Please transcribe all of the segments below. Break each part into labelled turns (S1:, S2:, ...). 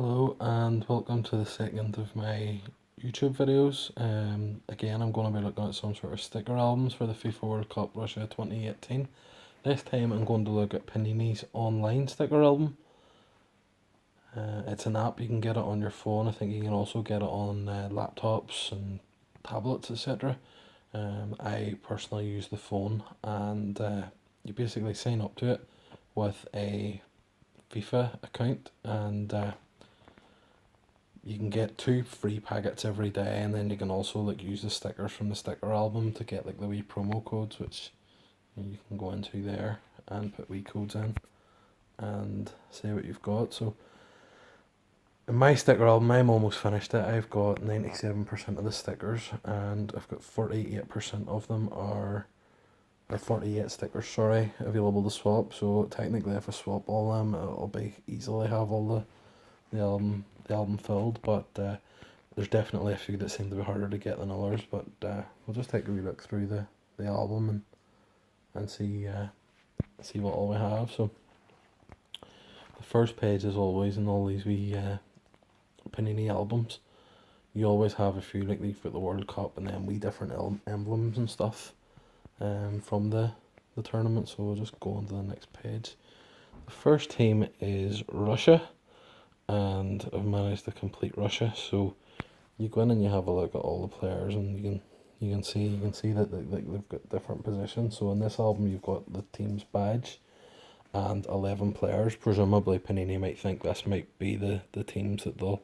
S1: Hello and welcome to the second of my YouTube videos. Again, I'm going to be looking at some sort of sticker albums for the FIFA World Cup Russia 2018. This time I'm going to look at Panini's online sticker album. It's an app, you can get it on your phone. I think you can also get it on laptops and tablets, etc. I personally use the phone, and you basically sign up to it with a FIFA account, and you can get 2 free packets every day, and then you can also use the stickers from the sticker album to get the wee promo codes, which you can go into there and put wee codes in and see what you've got. So in my sticker album, I'm almost finished it. I've got 97% of the stickers, and I've got 48% of them or 48 stickers, sorry, available to swap. So technically, if I swap all them, it'll be easily have all the album filled, but there's definitely a few that seem to be harder to get than others. But we'll just take a wee look through the album and see what all we have. So the first page, is always, in all these wee Panini albums, you always have a few you've got the World Cup and then wee different emblems and stuff from the tournament. So we'll just go on to the next page. The first team is Russia, and I've managed to complete Russia. So you go in and you have a look at all the players, and you can see that they've got different positions. So in this album, you've got the team's badge and 11 players. Presumably, Panini might think this might be the teams that they'll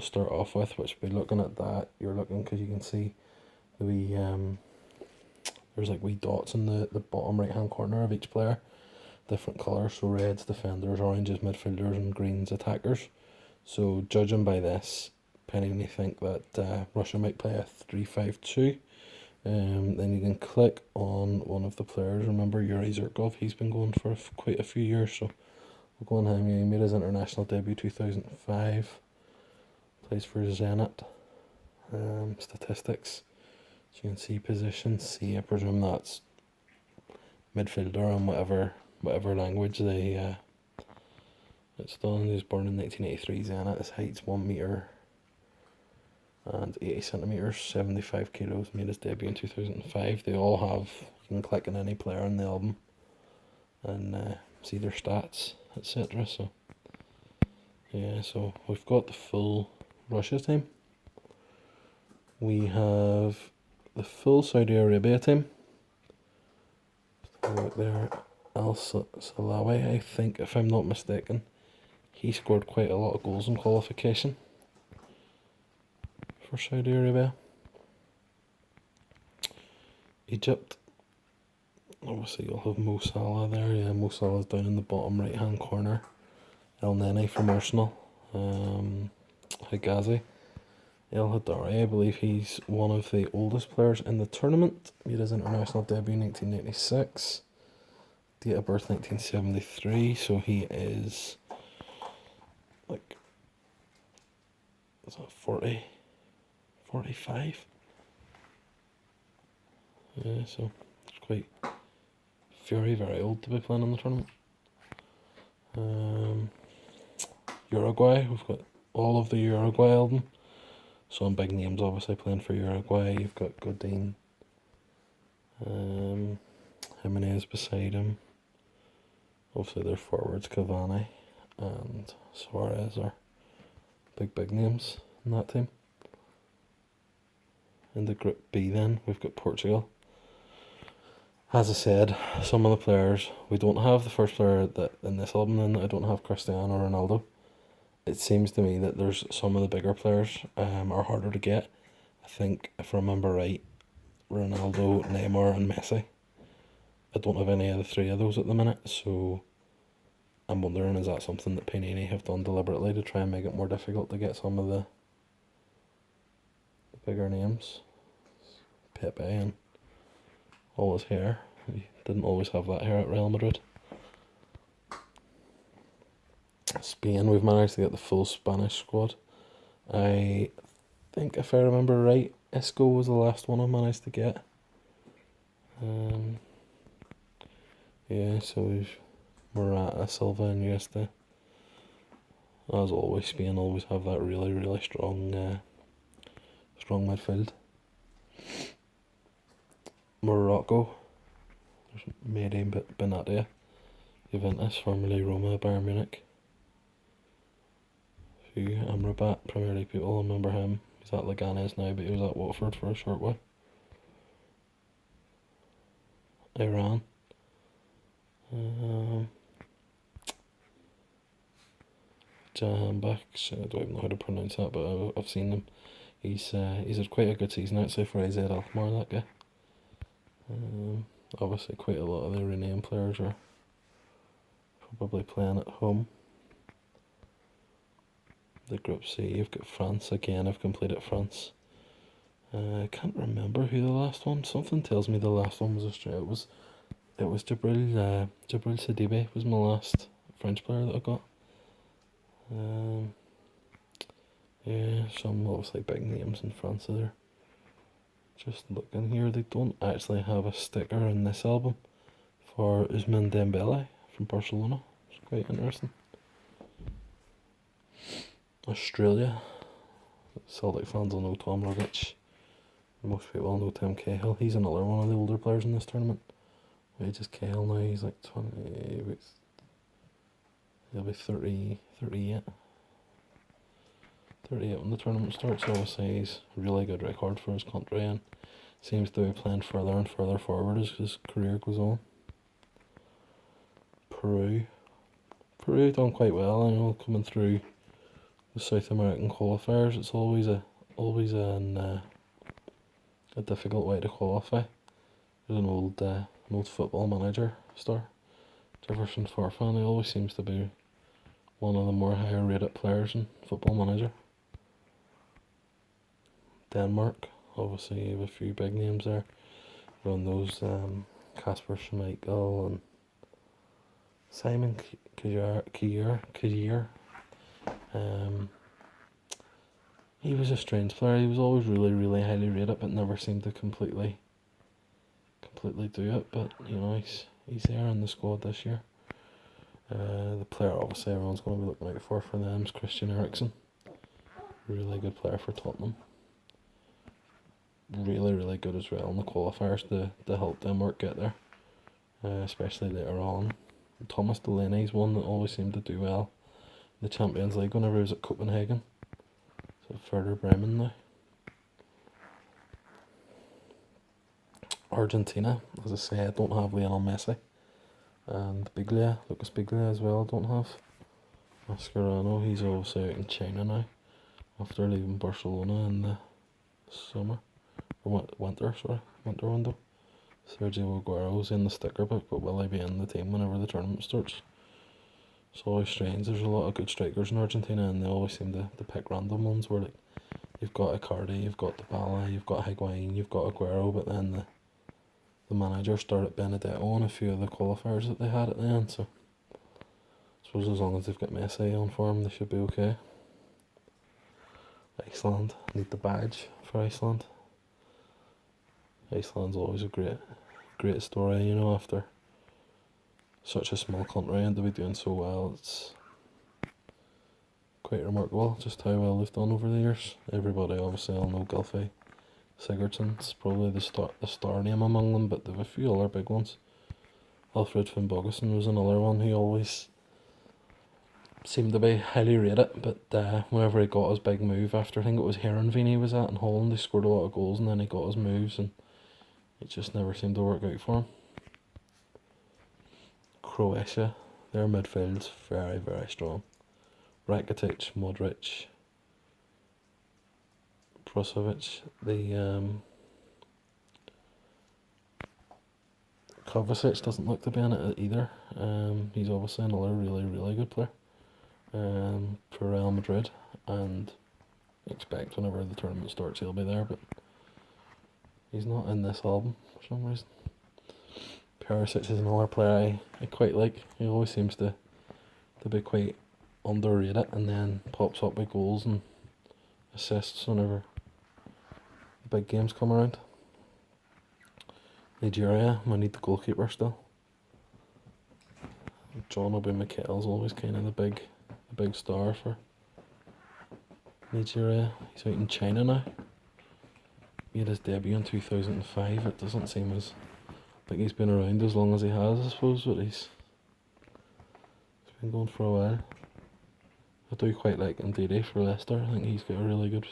S1: start off with. Which, by looking at that, you're looking, because you can see the wee there's wee dots in the bottom right hand corner of each player, different colours. So reds defenders, oranges midfielders, and greens attackers. So judging by this, Panini think that Russia might play a 3-5-2. Then you can click on one of the players. Remember Yuri Zirkov, he's been going for quite a few years, so we'll go on him. He made his international debut 2005. Plays for Zenit. Statistics. So you can see position C. I presume that's midfielder and whatever language it's done. He was born in 1983. Zenit. His height's 1 metre and 80 centimetres, 75 kilos. Made his debut in 2005. They all have, you can click on any player in the album and see their stats, etc. So yeah, so we've got the full Russia team. We have the full Saudi Arabia team. Right there, Al Salawi, I think, if I'm not mistaken, he scored quite a lot of goals in qualification for Saudi Arabia. Egypt, obviously you'll have Mo Salah there. Yeah, Mo Salah's down in the bottom right hand corner. El Neni from Arsenal. Higazi, El Hadari, I believe he's one of the oldest players in the tournament. Made his international debut in 1996. Date of birth 1973, so he is is that 40, 45? Yeah, so it's quite very old to be playing in the tournament. Uruguay, we've got all of the Uruguay album. Some big names obviously playing for Uruguay. You've got Godin, Jimenez beside him. Obviously their forwards Cavani and Suarez are big names in that team. In the Group B then, we've got Portugal. As I said, some of the players, we don't have the first player that in this album, then I don't have Cristiano Ronaldo. It seems to me that there's some of the bigger players are harder to get. I think, if I remember right, Ronaldo, Neymar and Messi. I don't have any of the three of those at the minute, so I'm wondering, is that something that Panini have done deliberately to try and make it more difficult to get some of the bigger names? Pepe and all his hair. He didn't always have that hair at Real Madrid. Spain, we've managed to get the full Spanish squad. I think, if I remember right, Isco was the last one I managed to get. Yeah, so we've Morata, Silva, and Iniesta. As always, Spain always have that really, really strong midfield. Morocco, there's Mehdi Benatia, Juventus, formerly Roma, Bayern Munich. Few Amrabat, Premier League people remember him. He's at Leganes now, but he was at Watford for a short while. Iran. Jambak, I don't even know how to pronounce that, but I've seen him. He's had quite a good season outside for AZ Alkmaar, that guy. Obviously quite a lot of the renamed players are probably playing at home. The Group C, you've got France again. I've completed France. I can't remember who the last one. Something tells me the last one was Australia. It was Jibril Sidibe was my last French player that I got. Yeah, some obviously big names in France there. Just looking here, they don't actually have a sticker in this album for Ousmane Dembele from Barcelona. It's quite interesting. Australia, Celtic fans will know Tom Rogic. Most people know Tim Cahill. He's another one of the older players in this tournament. Age is Cahill now, he's like 20, he'll be 30, 38. 38 when the tournament starts. Obviously he's a really good record for his country and seems to be playing further and further forward as his career goes on. Peru done quite well. I know coming through the South American qualifiers, it's always a difficult way to qualify. There's an old football manager star, Jefferson Farfan. He always seems to be one of the more higher rated players in Football Manager. Denmark, obviously you have a few big names there. Run those Kasper Schmeichel and Simon Kjaer. He was a strange player. He was always really, really highly rated, but never seemed to completely do it. But you know, he's there in the squad this year. The player obviously everyone's going to be looking out for them is Christian Eriksen. Really good player for Tottenham. Really, really good as well in the qualifiers to help Denmark get there, especially later on. Thomas Delaney's one that always seemed to do well in the Champions League whenever he was at Copenhagen. So further Bremen now. Argentina, as I say, I don't have Lionel Messi. And Lucas Biglia as well, I don't have. Mascherano, he's obviously out in China now after leaving Barcelona in the summer. Or winter window. Sergio Aguero's in the sticker book, but will he be in the team whenever the tournament starts? It's always strange. There's a lot of good strikers in Argentina, and they always seem to pick random ones where like you've got Icardi, you've got Dybala, you've got Higuain, you've got Aguero, but then the manager started Benedetto on a few of the qualifiers that they had at the end, so I suppose as long as they've got Messi on form, they should be okay. Iceland, need the badge for Iceland. Iceland's always a great story, you know, after such a small country and to be doing so well. It's quite remarkable just how well they've done over the years. Everybody obviously all know Gylfi Sigurdsson's probably the star name among them, but there have a few other big ones. Alfred Finnbogason was another one who always seemed to be highly rated, but whenever he got his big move after, I think it was Heerenveen he was at in Holland, he scored a lot of goals and then he got his moves and it just never seemed to work out for him. Croatia, their midfield's very, very strong. Rakitic, Modric, Brozovic, Kovacic doesn't look to be in it either. He's obviously another really, really good player for Real Madrid, and I expect whenever the tournament starts he'll be there, but he's not in this album for some reason. Perisic is another player I quite like. He always seems to be quite underrated and then pops up with goals and assists whenever the big games come around. Nigeria, I need the goalkeeper still. John Obi Mikel's always kind of the big star for Nigeria. He's out in China now. He had his debut in 2005. It doesn't seem as like he's been around as long as he has, I suppose, but he's been going for a while. I do quite like Ndidi for Leicester. I think he's got a really good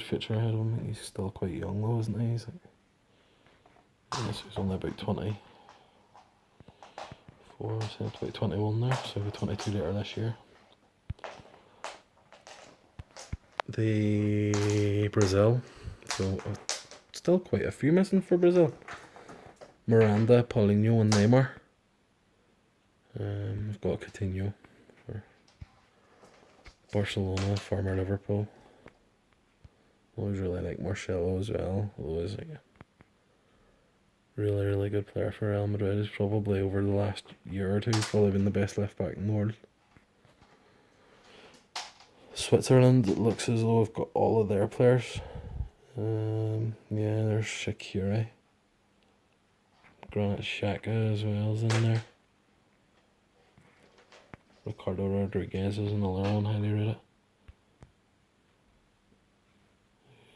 S1: future ahead of him. He's still quite young though, isn't he? He's only about 24, so about 21 there, so he'll be 22 later this year. The Brazil, so still quite a few missing for Brazil. Miranda, Paulinho and Neymar. We've got Coutinho for Barcelona, former Liverpool. Always really like Marcelo as well, although he's like a really good player for Real Madrid. He's probably over the last year or two probably been the best left back in the world. Switzerland, it looks as though we've got all of their players. Yeah, there's Shaqiri. Granit Xhaka as well is in there. Ricardo Rodriguez is another one, highly rated.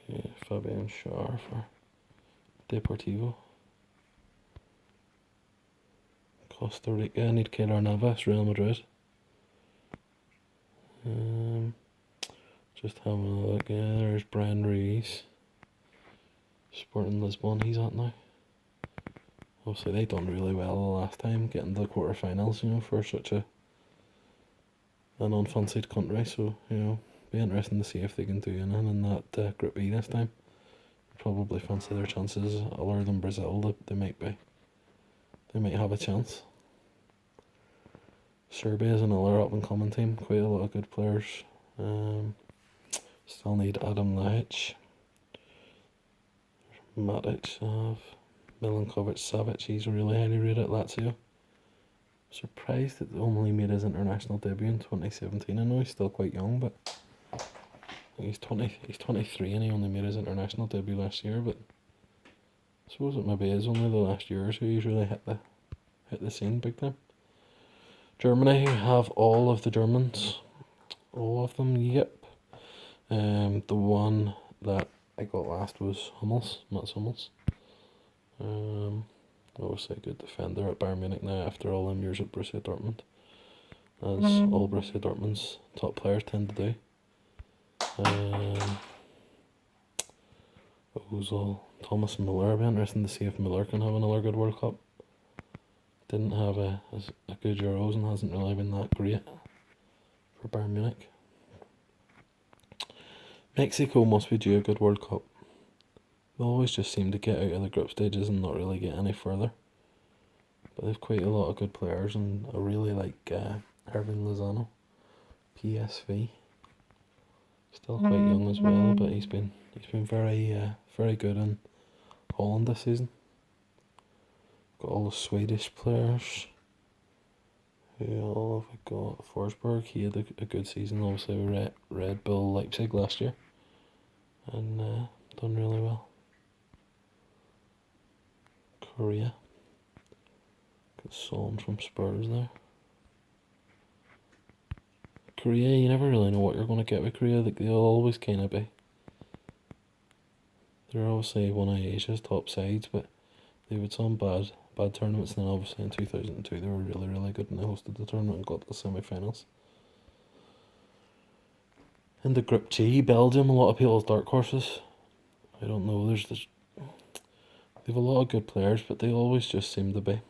S1: Yeah, Fabian Schär for Deportivo. Costa Rica, I need Keylor Navas, Real Madrid. Just having a look, yeah, there's Brian Ruiz. Sporting Lisbon, he's at now. Obviously they done really well the last time, getting to the quarterfinals, for such an unfancied country, so, be interesting to see if they can do anything in that Group E this time. Probably fancy their chances other than Brazil, they might have a chance. Serbia is another up and coming team, quite a lot of good players. Still need Adam Lajic, Matic, Milinkovic Savic, he's really highly rated at Lazio. Surprised that he only made his international debut in 2017. I know he's still quite young, but he's 23 and he only made his international debut last year, but I suppose it maybe is only the last year or so he's really hit the scene big time. Germany have all of the Germans. All of them, yep. The one that I got last was Mats Hummels. Obviously a good defender at Bayern Munich now after all them years at Borussia Dortmund, as all Borussia Dortmund's top players tend to do. Ozil, Thomas Müller, it'll be interesting to see if Müller can have another good World Cup. Didn't have a good Euros and hasn't really been that great for Bayern Munich. Mexico must be due a good World Cup. They always just seem to get out of the group stages and not really get any further. But they've quite a lot of good players, and I really like Irving Lozano, PSV. Still quite young as well, but he's been very good in Holland this season. Got all the Swedish players. Who all have we got? Forsberg, he had a good season, obviously with Red Bull Leipzig last year, and done really well. Korea, got Son from Spurs there. Korea, you never really know what you're going to get with Korea. They'll always kind of be. They're obviously one of Asia's top sides, but they've had some bad tournaments, and then obviously in 2002 they were really good and they hosted the tournament and got to the semi-finals. In the Group G, Belgium, a lot of people's dark horses. I don't know, they've a lot of good players, but they always just seem to be.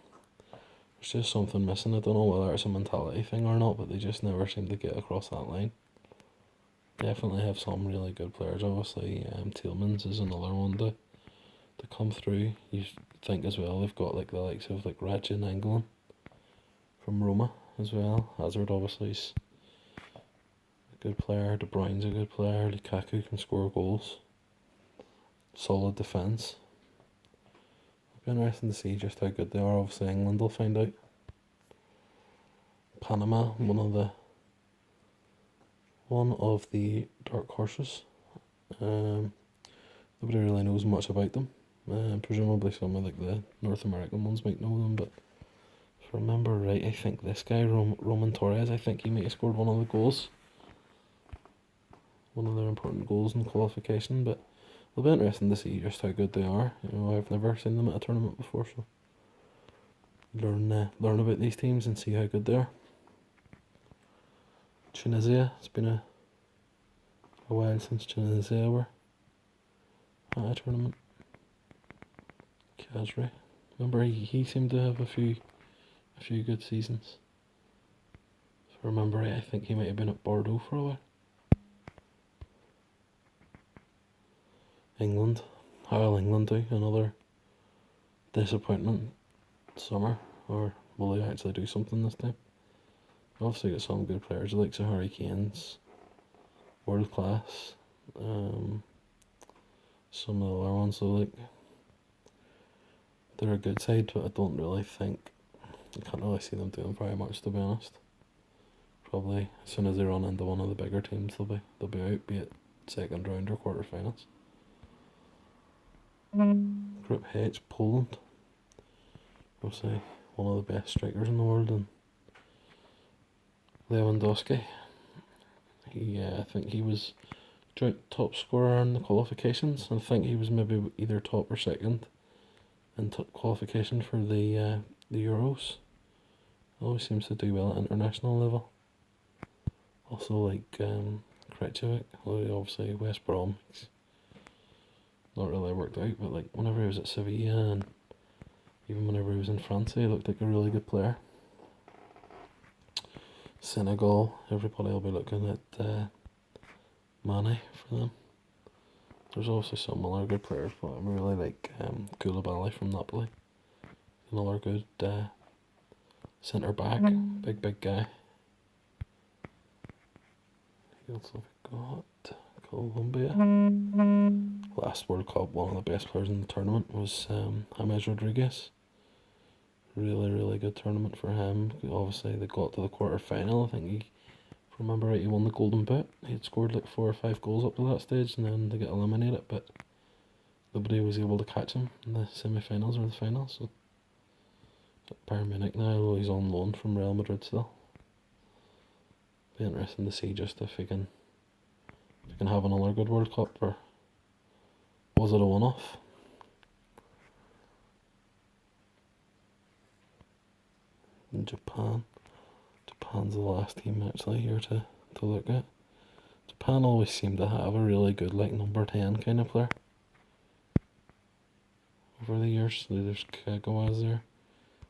S1: There's just something missing. I don't know whether it's a mentality thing or not, but they just never seem to get across that line. Definitely have some really good players, obviously. Tielemans is another one to come through. You think as well they've got like the likes of like Radja Nainggolan from Roma as well. Hazard obviously is a good player. De Bruyne's a good player. Lukaku can score goals. Solid defence. It'll be interesting to see just how good they are. Obviously England will find out. Panama, one of the dark horses. Nobody really knows much about them. Presumably some of like the North American ones might know them, but I remember right, I think this guy, Roman Torres, I think he might have scored one of the goals. One of their important goals in the qualification, but it'll be interesting to see just how good they are. You know, I've never seen them at a tournament before, so learn about these teams and see how good they are. Tunisia, it's been a while since Tunisia were at a tournament. Khazri, remember he seemed to have a few good seasons. If I remember right, I think he might have been at Bordeaux for a while. England, how will England do? Another disappointment summer, or will they actually do something this time? Obviously got some good players, like Harry Kane's world class. Some of the other ones, so like they're a good side, but I don't really think I can't really see them doing very much, to be honest. Probably as soon as they run into one of the bigger teams, they'll be out, be it second round or quarterfinals. Group H, Poland. Obviously one of the best strikers in the world, and Lewandowski. I think he was joint top scorer in the qualifications. I think he was maybe either top or second in qualification for the Euros. Always seems to do well at international level. Also like Krejcik, obviously West Brom. Not really worked out, but like whenever he was at Sevilla and even whenever he was in France, he looked like a really good player. Senegal, everybody will be looking at Mane for them. There's also some other good players, but I really like Koulibaly from Napoli. Another good centre back, big guy. Who else have we got? Colombia. Last World Cup, one of the best players in the tournament was James Rodriguez. Really good tournament for him. Obviously they got to the quarter final. I think if I remember right, he won the Golden Boot. He had scored like 4 or 5 goals up to that stage, and then they got eliminated, but nobody was able to catch him in the semi-finals or the finals. So at Bayern Munich now, although he's on loan from Real Madrid still. Be interesting to see just if he can have another good World Cup, or was it a one-off? In Japan's the last team actually here to look at. Japan always seem to have a really good like number 10 kind of player over the years. There's Kagawa's there.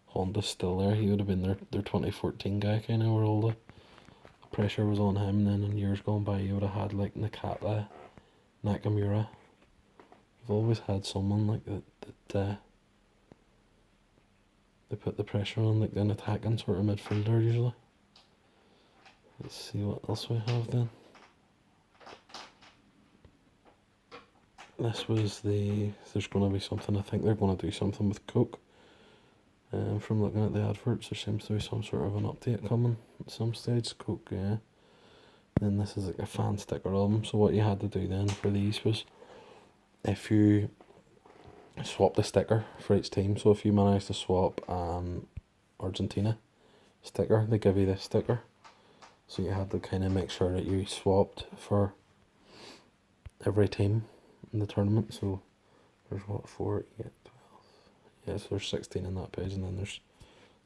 S1: Honda's still there. He would have been their 2014 guy kind of, where all the pressure was on him. And then in years gone by you would have had like Nakata, Nakamura. You've always had someone like that they put the pressure on, like an attacking sort of midfielder usually. Let's see what else we have then. This was there's going to be something, I think they're going to do something with Coke. From looking at the adverts, there seems to be some sort of an update coming at some stage. Coke, yeah. Then this is like a fan sticker album, so what you had to do then for these was, if you swap the sticker for each team, so if you managed to swap Argentina sticker, they give you this sticker. So you had to kind of make sure that you swapped for every team in the tournament. So there's what, 4, 8, 12. Yeah, so there's 16 in that page, and then there's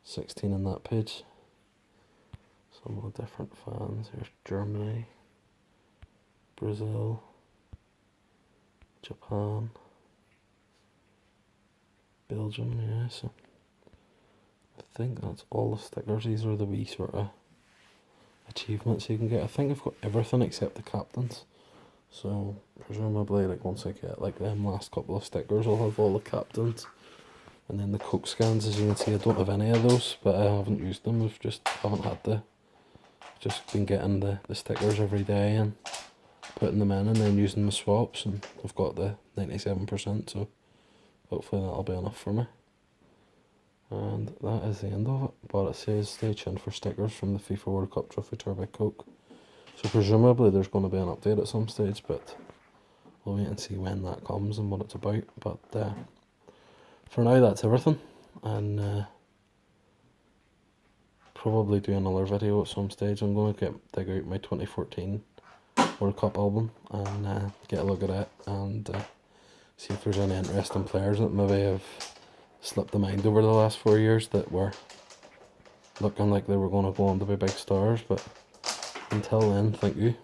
S1: 16 in that page. Some of the different fans. Here's Germany, Brazil, Japan, Belgium, yeah, so I think that's all the stickers. These are the wee sort of achievements you can get. I think I've got everything except the captains. So presumably like once I get like them last couple of stickers, I'll have all the captains. And then the Coke scans, as you can see, I don't have any of those, but I haven't used them. I've just haven't had just been getting the stickers every day and putting them in and then using the swaps, and I've got the 97%, so hopefully that'll be enough for me. And that is the end of it, but it says stay tuned for stickers from the FIFA World Cup Trophy Tour by Coke. So presumably there's going to be an update at some stage, but we'll wait and see when that comes and what it's about. But for now that's everything, and probably do another video at some stage. I'm going to dig out my 2014 World Cup album and get a look at it and see if there's any interesting players that maybe have slipped the mind over the last 4 years that were looking like they were going to go on to be big stars. But until then, thank you.